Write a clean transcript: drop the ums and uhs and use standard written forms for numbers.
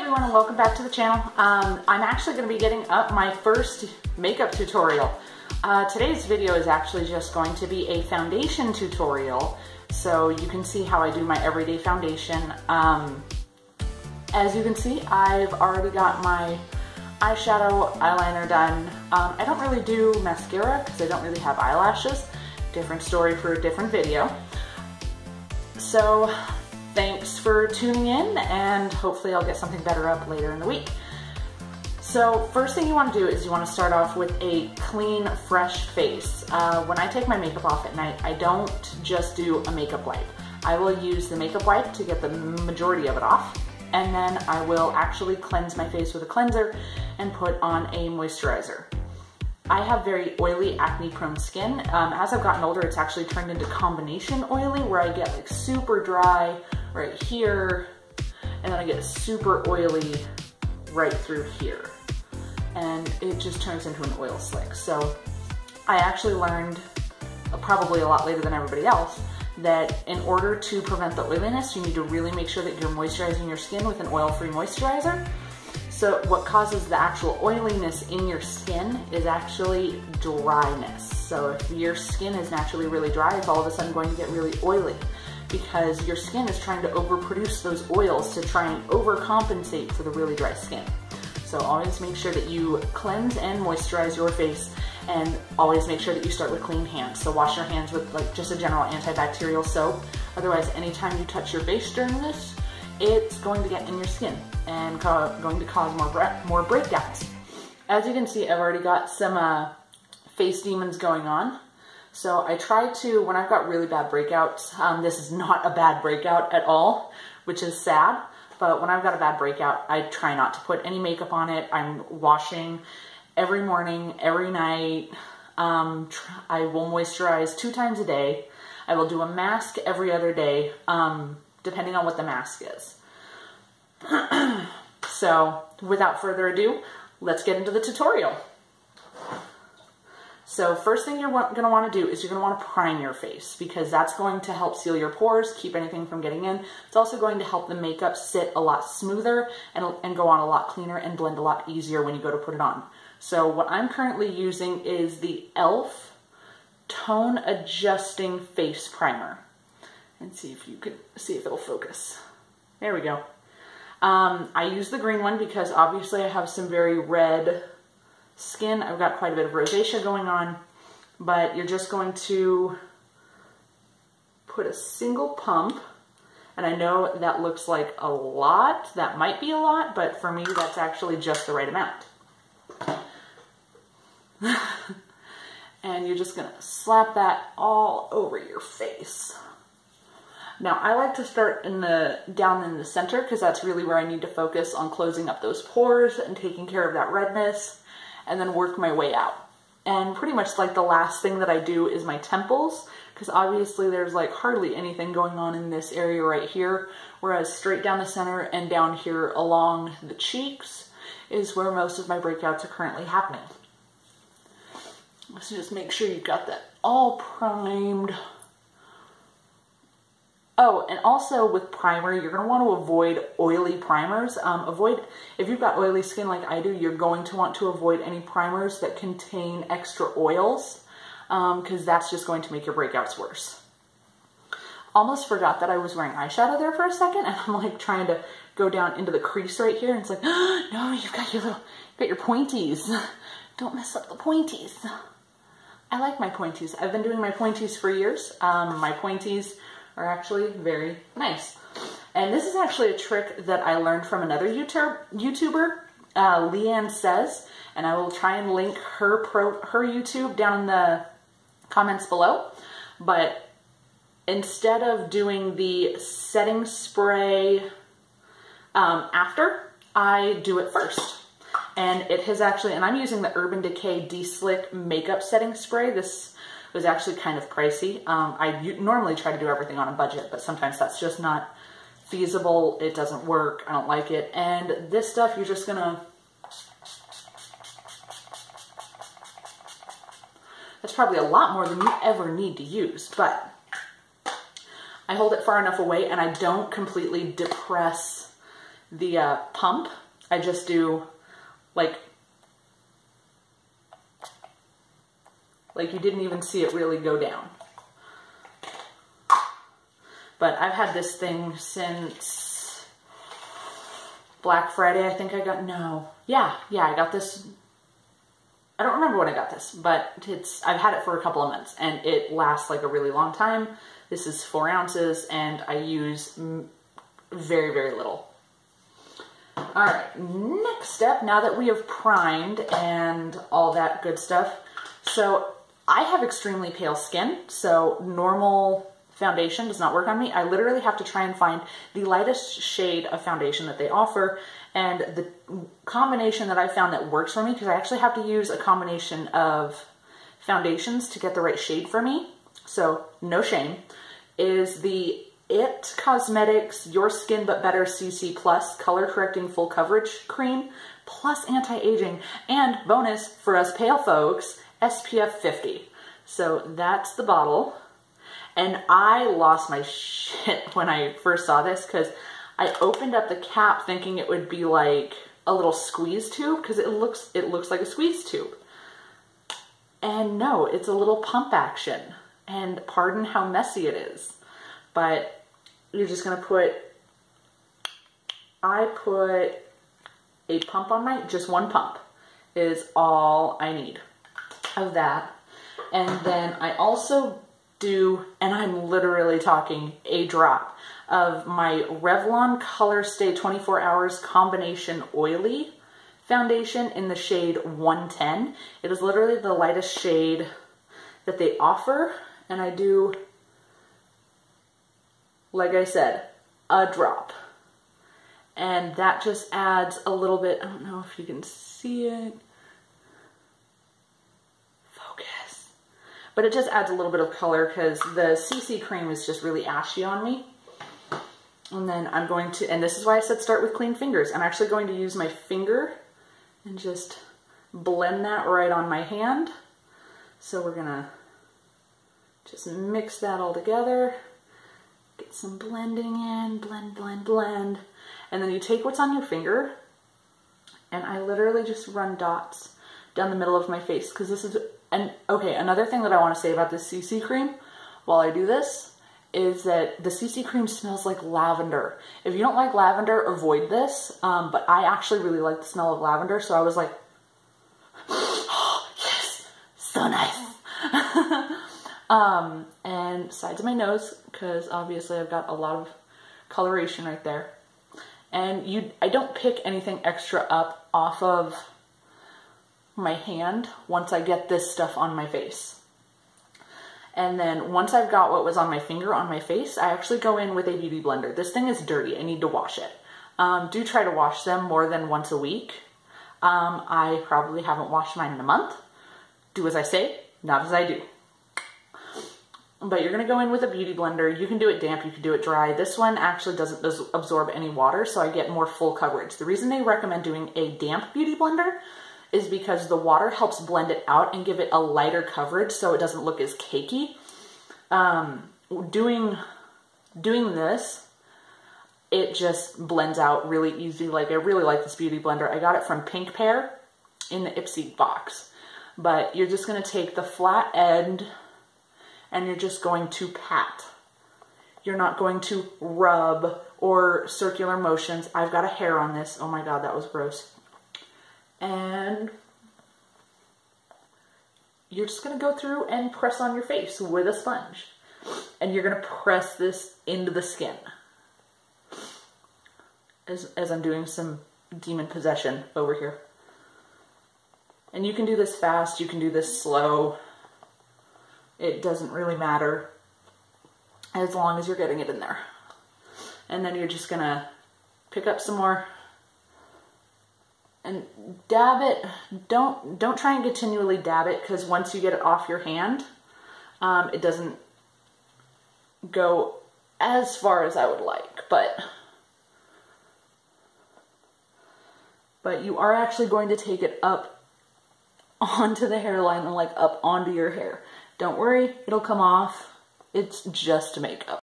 everyone, and welcome back to the channel. I'm actually going to be getting up my first makeup tutorial. Today's video is actually just going to be a foundation tutorial, so you can see how I do my everyday foundation. As you can see, I've already got my eyeshadow, eyeliner done. I don't really do mascara because I don't really have eyelashes. Different story for a different video. So thanks for tuning in, and hopefully I'll get something better up later in the week. So first thing you want to do is you want to start off with a clean, fresh face. When I take my makeup off at night, I don't just do a makeup wipe. I will use the makeup wipe to get the majority of it off, and then I will actually cleanse my face with a cleanser and put on a moisturizer. I have very oily, acne-prone skin. As I've gotten older, it's actually turned into combination oily, where I get like super dry right here, and then I get super oily right through here. And it just turns into an oil slick. So I actually learned, probably a lot later than everybody else, that in order to prevent the oiliness, you need to really make sure that you're moisturizing your skin with an oil-free moisturizer. So what causes the actual oiliness in your skin is actually dryness. So if your skin is naturally really dry, it's all of a sudden going to get really oily because your skin is trying to overproduce those oils to try and overcompensate for the really dry skin. So always make sure that you cleanse and moisturize your face, and always make sure that you start with clean hands. So wash your hands with like just a general antibacterial soap. Otherwise, anytime you touch your face during this, it's going to get in your skin and going to cause more breakouts. As you can see, I've already got some face demons going on. So I try to, when I've got really bad breakouts, this is not a bad breakout at all, which is sad, but when I've got a bad breakout, I try not to put any makeup on it. I'm washing every morning, every night. I will moisturize 2 times a day. I will do a mask every other day, depending on what the mask is. So without further ado, let's get into the tutorial. So first thing you're going to want to do is you're going to want to prime your face, because that's going to help seal your pores, keep anything from getting in. It's also going to help the makeup sit a lot smoother and go on a lot cleaner and blend a lot easier when you go to put it on. So what I'm currently using is the e.l.f. Tone Adjusting Face Primer. And see if you can see if it'll focus. There we go. I use the green one because obviously I have some very red skin. I've got quite a bit of rosacea going on, but you're just going to put a single pump. And I know that looks like a lot. That might be a lot, but for me, that's actually just the right amount. And you're just gonna slap that all over your face. Now, I like to start down in the center, because that's really where I need to focus on closing up those pores and taking care of that redness, and then work my way out. And pretty much like the last thing that I do is my temples, because obviously there's like hardly anything going on in this area right here, whereas straight down the center and down here along the cheeks is where most of my breakouts are currently happening. So just make sure you've got that all primed. Oh, and also with primer, you're going to want to avoid oily primers. If you've got oily skin like I do, you're going to want to avoid any primers that contain extra oils, because that's just going to make your breakouts worse. Almost forgot that I was wearing eyeshadow there for a second, and I'm like trying to go down into the crease right here, and it's like, oh, no, you've got your pointies. Don't mess up the pointies. I like my pointies. I've been doing my pointies for years. My pointies are actually very nice. And this is actually a trick that I learned from another YouTuber, Leighann Says, and I will try and link her YouTube down in the comments below. But instead of doing the setting spray after, I do it first. And it has actually, and I'm using the Urban Decay De-Slick Makeup Setting Spray. This was actually kind of pricey. I normally try to do everything on a budget, but sometimes that's just not feasible. It doesn't work. I don't like it. And this stuff, you're just gonna, that's probably a lot more than you ever need to use, but I hold it far enough away and I don't completely depress the pump, I just do like you didn't even see it really go down. But I've had this thing since Black Friday, I think I got, no. Yeah, I got this. I don't remember when I got this, but I've had it for a couple of months and it lasts like a really long time. This is 4 ounces and I use very, very little. All right, next step, now that we have primed and all that good stuff. So I have extremely pale skin, so normal foundation does not work on me. I literally have to try and find the lightest shade of foundation that they offer, and the combination that I found that works for me, because I actually have to use a combination of foundations to get the right shade for me, so no shame, is the IT Cosmetics Your Skin But Better CC Plus Color Correcting Full Coverage Cream plus Anti-Aging, and bonus for us pale folks, SPF 50. So that's the bottle. And I lost my shit when I first saw this because I opened up the cap thinking it would be like a little squeeze tube because it looks like a squeeze tube. And no, it's a little pump action. And pardon how messy it is. But you're just gonna I put a pump on just one pump is all I need of that. And then I also do, and I'm literally talking a drop of my Revlon Color Stay 24 Hours Combination Oily Foundation in the shade 110. It is literally the lightest shade that they offer, and I do, like I said, a drop. And that just adds a little bit, I don't know if you can see it. But it just adds a little bit of color because the CC cream is just really ashy on me. And then I'm going to, and this is why I said start with clean fingers. I'm actually going to use my finger and just blend that right on my hand. So we're gonna just mix that all together. Get some blending in, blend, blend, blend. And then you take what's on your finger and I literally just run dots down the middle of my face because this is, and okay, another thing that I want to say about this CC cream while I do this is that the CC cream smells like lavender. If you don't like lavender, avoid this, but I actually really like the smell of lavender, so I was like, oh, yes, so nice. And sides of my nose, because obviously I've got a lot of coloration right there. And I don't pick anything extra up off of my hand once I get this stuff on my face. And then once I've got what was on my finger on my face, I actually go in with a beauty blender. This thing is dirty. I need to wash it. Do try to wash them more than once a week. I probably haven't washed mine in a month. Do as I say, not as I do. But you're going to go in with a beauty blender. You can do it damp, you can do it dry. This one actually doesn't absorb any water, so I get more full coverage. The reason they recommend doing a damp beauty blender is because the water helps blend it out and give it a lighter coverage so it doesn't look as cakey. Doing this, it just blends out really easy. Like, I really like this beauty blender. I got it from Pink Pear in the Ipsy box. But you're just gonna take the flat end and you're just going to pat. You're not going to rub or circular motions. I've got a hair on this. Oh my God, that was gross. And you're just gonna go through and press on your face with a sponge. And you're gonna press this into the skin. As I'm doing some demon possession over here. And you can do this fast, you can do this slow. It doesn't really matter as long as you're getting it in there. And then you're just gonna pick up some more and dab it. Don't try and continually dab it, because once you get it off your hand, it doesn't go as far as I would like, but you are actually going to take it up onto the hairline and like up onto your hair. Don't worry, it'll come off. It's just makeup.